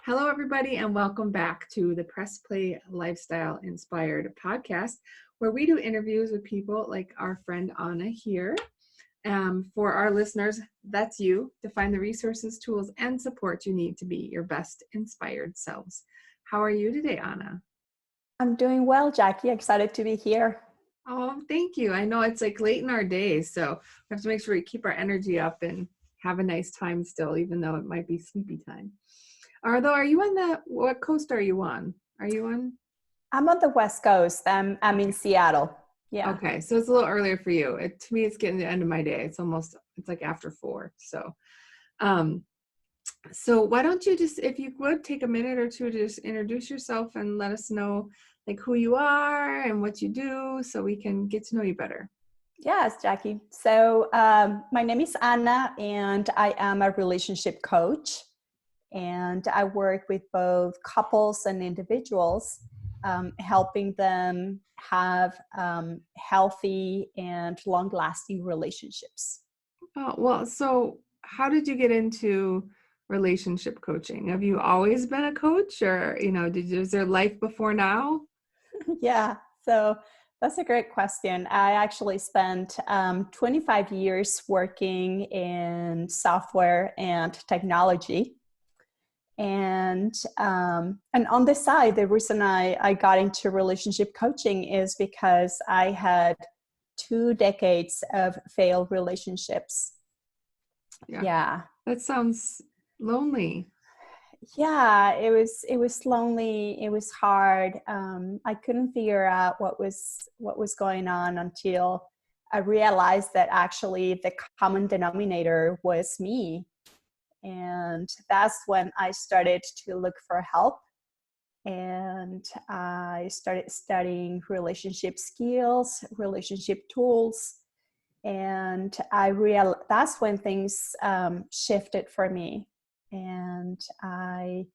Hello, everybody, and welcome back to the Press Play Lifestyle Inspired podcast, where we do interviews with people like our friend Anna here. For our listeners, that's you, to find the resources, tools, and support you need to be your best inspired selves. How are you today, Anna? I'm doing well, Jackie. Excited to be here. Oh, thank you. I know it's like late in our day, so we have to make sure we keep our energy up and have a nice time still, even though it might be sleepy time. Although, what coast are you on? Are you on? I'm on the West Coast. I'm in Seattle. Yeah. Okay, so it's a little earlier for you. To me, it's getting the end of my day. It's like after 4. Um, so why don't you just, if you would, take a minute or two to just introduce yourself and let us know like who you are and what you do, so we can get to know you better. Yes, Jackie. So my name is Anna, and I am a relationship coach. And I work with both couples and individuals, helping them have healthy and long-lasting relationships. Oh, well, so how did you get into relationship coaching? Have you always been a coach, or is there life before now? Yeah, so that's a great question. I actually spent 25 years working in software and technology. And on the side, the reason I got into relationship coaching is because I had 2 decades of failed relationships. Yeah, Yeah. that sounds lonely. Yeah, it was lonely. It was hard. I couldn't figure out what was going on until I realized that actually the common denominator was me. And that's when I started to look for help. And I started studying relationship skills, relationship tools, and that's when things shifted for me. And I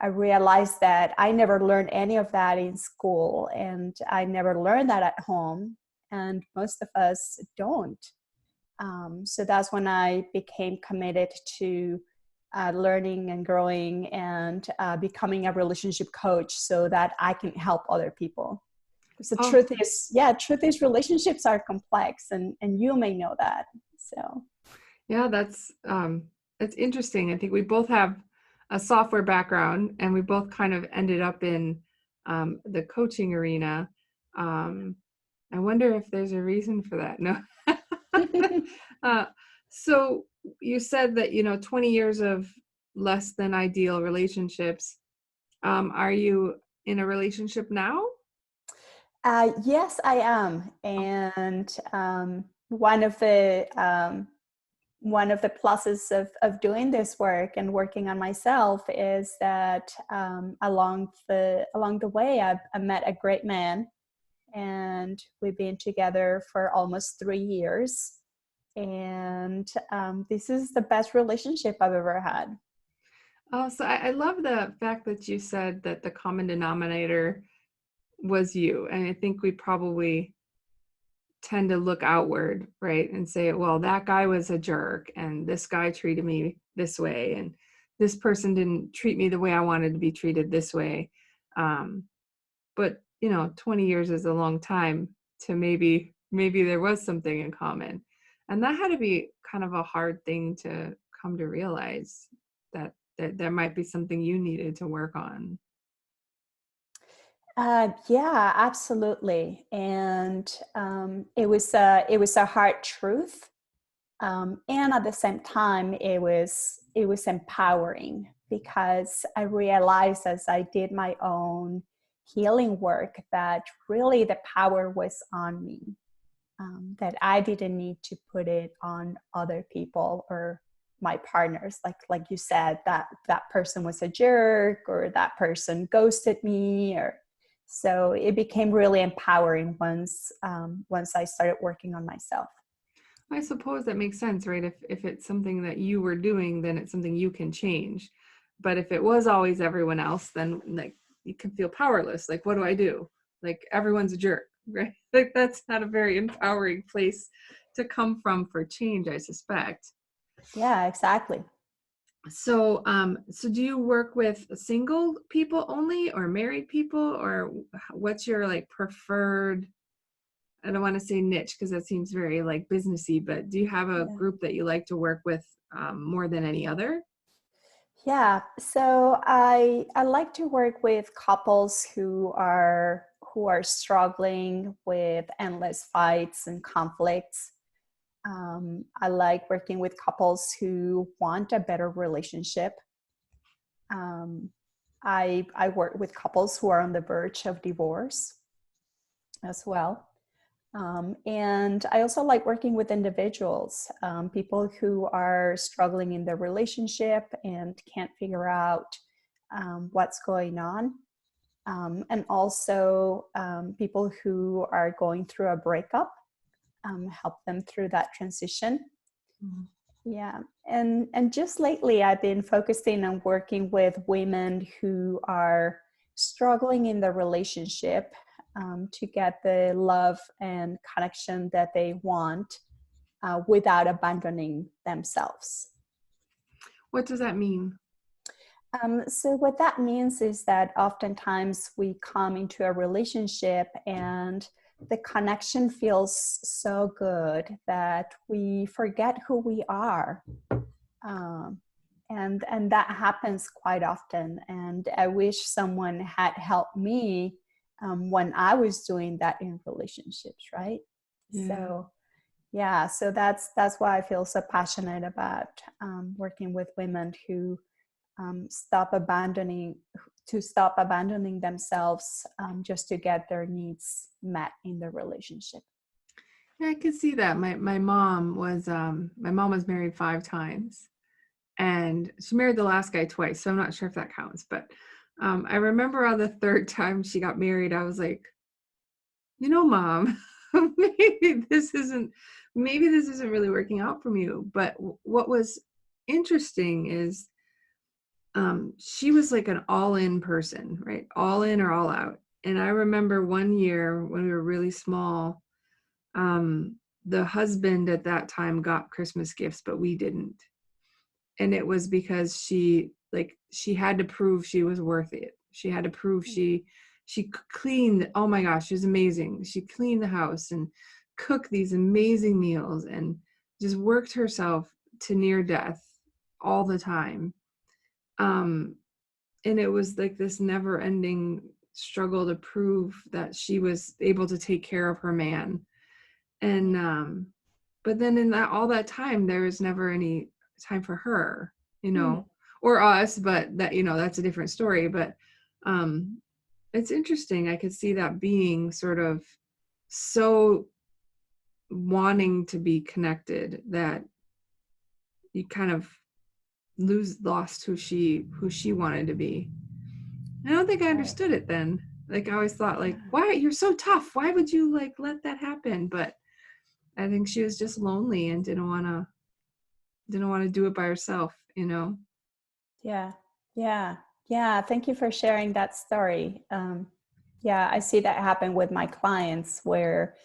realized that I never learned any of that in school, and I never learned that at home, and most of us don't. So that's when I became committed to learning and growing and becoming a relationship coach so that I can help other people. Because the Oh, truth is relationships are complex, and you may know that. So yeah, that's interesting. I think we both have a software background, and we both kind of ended up in the coaching arena. Um, I wonder if there's a reason for that. No. uh, so you said that 20 years of less than ideal relationships. Are you in a relationship now? yes, I am. And one of the pluses of doing this work and working on myself is that along the way, I met a great man, and we've been together for almost 3 years. And this is the best relationship I've ever had. Oh, so I love the fact that you said that the common denominator was you. And I think we probably tend to look outward, right? And say, well, that guy was a jerk, and this guy treated me this way, and this person didn't treat me the way I wanted to be treated this way. Um, but 20 years is a long time to maybe there was something in common. And that had to be kind of a hard thing to come to realize, that there might be something you needed to work on. Yeah, absolutely. And it was a hard truth, and at the same time, it was empowering because I realized as I did my own healing work that really the power was on me. That I didn't need to put it on other people or my partners. Like you said, that person was a jerk, or that person ghosted me, or so it became really empowering once I started working on myself. I suppose that makes sense, right? If it's something that you were doing, then it's something you can change. But if it was always everyone else, then like you can feel powerless. Like, what do I do? Like, everyone's a jerk, right? Like, that's not a very empowering place to come from for change, I suspect. Yeah, exactly. So do you work with single people only or married people, or what's your like preferred, I don't want to say niche because that seems very like businessy, but do you have a Yeah. group that you like to work with more than any other? Yeah. So I like to work with couples who are struggling with endless fights and conflicts. I like working with couples who want a better relationship. Um, I work with couples who are on the verge of divorce as well. And I also like working with individuals, people who are struggling in their relationship and can't figure out what's going on. And also people who are going through a breakup, help them through that transition. Mhm. Yeah. And just lately I've been focusing on working with women who are struggling in their relationship, to get the love and connection that they want, without abandoning themselves. What does that mean? So what that means is that oftentimes we come into a relationship and the connection feels so good that we forget who we are. um, and that happens quite often. And I wish someone had helped me, when I was doing that in relationships, right? Yeah. So yeah, so that's why I feel so passionate about, working with women who, stop abandoning to stop abandoning themselves, just to get their needs met in the relationship. Yeah, I could see that. My mom was married 5 times, and she married the last guy twice, so I'm not sure if that counts. But I remember on the third time she got married, I was like, Mom, maybe this isn't really working out from you. But what was interesting is she was like an all-in person, right? All in or all out. And I remember one year when we were really small, the husband at that time got Christmas gifts, but we didn't. And it was because she had to prove she was worth it. She had to prove she cleaned. Oh my gosh, she was amazing. She cleaned the house and cooked these amazing meals and just worked herself to near death all the time. Um, and it was like this never ending struggle to prove that she was able to take care of her man. And but then in that all that time there was never any time for her, you Mm, know, or us, but that's a different story. But um it's interesting. I could see that being sort of so wanting to be connected that you kind of lost who she wanted to be. I don't think I right. understood it then. Like I always thought, like, Yeah. why you're so tough? Why would you like let that happen? But I think she was just lonely and didn't want to do it by herself. Yeah. Yeah. Yeah. Thank you for sharing that story. Yeah, I see that happen with my clients where,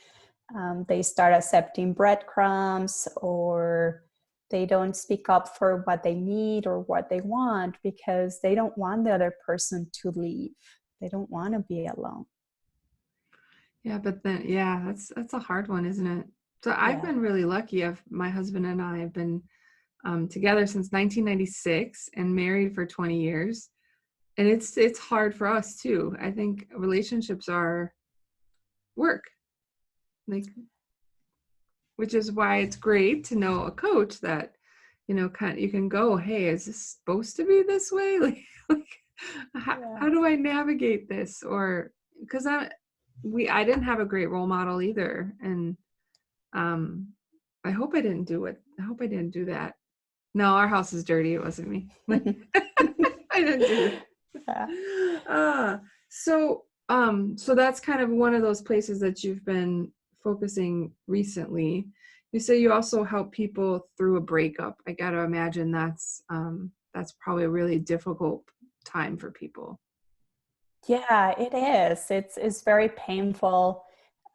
they start accepting breadcrumbs, or they don't speak up for what they need or what they want because they don't want the other person to leave. They don't want to be alone. Yeah, but then yeah, that's a hard one, isn't it? So I've Yeah. been really lucky. My husband and I have been together since 1996 and married for 20 years. And it's hard for us too. I think relationships are work, like, which is why it's great to know a coach that, kind of, you can go, hey, is this supposed to be this way? Like how Yeah. do I navigate this? Or because I didn't have a great role model either. And um, I hope I didn't do that. No, our house is dirty. It wasn't me. I didn't do Yeah. that. So that's kind of one of those places that you've been focusing recently. You say you also help people through a breakup. I gotta imagine that's probably a really difficult time for people. Yeah, it is. It's very painful,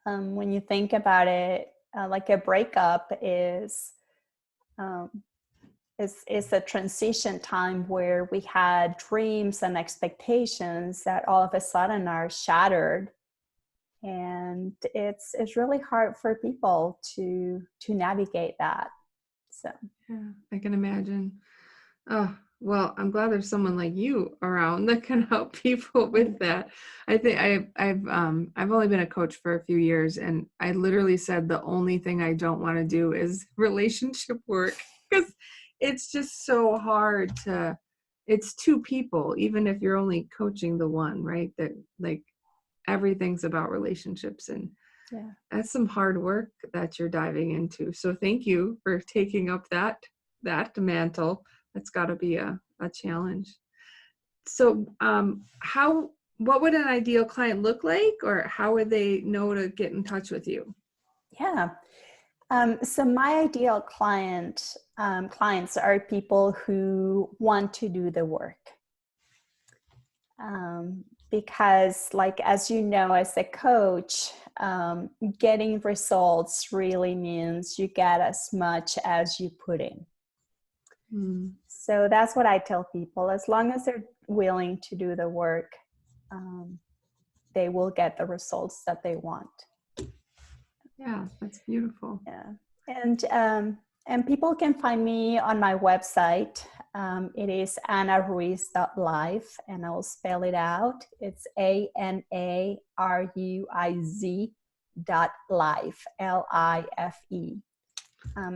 when you think about it. Like a breakup um, it's a transition time where we had dreams and expectations that all of a sudden are shattered, and it's really hard for people to navigate that. So Yeah, I can imagine. Oh, well, I'm glad there's someone like you around that can help people with that. I think I've only been a coach for a few years, and I literally said the only thing I don't want to do is relationship work, because it's just so hard to, it's two people, even if you're only coaching the one, right? That like everything's about relationships, and yeah. that's some hard work that you're diving into. So thank you for taking up that mantle. That's got to be a challenge. So how what would an ideal client look like, or how would they know to get in touch with you? Yeah. So my ideal clients are people who want to do the work. Because, like, as you know, as a coach, getting results really means you get as much as you put in. Mm, So that's what I tell people. As long as they're willing to do the work, um, they will get the results that they want. yeah, that's beautiful. Yeah. And people can find me on my website. It is anaruiz.life, and I'll spell it out. It's ANARUIZ.life, LIFE.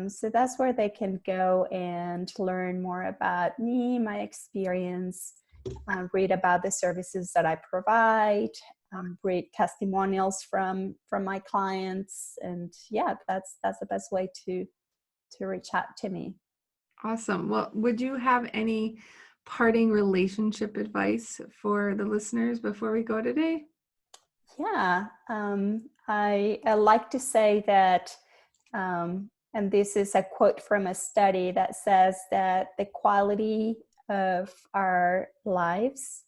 So that's where they can go and learn more about me, my experience, read about the services that I provide, read testimonials from my clients, and yeah, that's the best way to reach out to me. Awesome. Well, would you have any parting relationship advice for the listeners before we go today? Yeah, I like to say that, and this is a quote from a study that says that the quality of our lives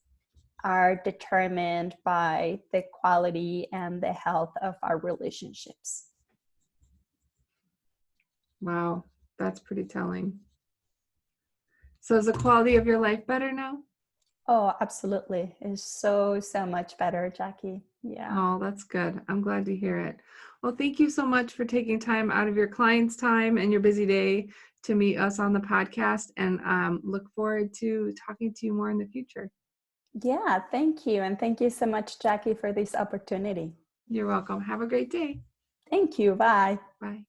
are determined by the quality and the health of our relationships. Wow, that's pretty telling. So is the quality of your life better now? Oh, absolutely. It's so, so much better, Jackie. Yeah. Oh, that's good. I'm glad to hear it. Well, thank you so much for taking time out of your client's time and your busy day to meet us on the podcast, and look forward to talking to you more in the future. Yeah, thank you. And thank you so much, Jackie, for this opportunity. You're welcome. Have a great day. Thank you. Bye. Bye.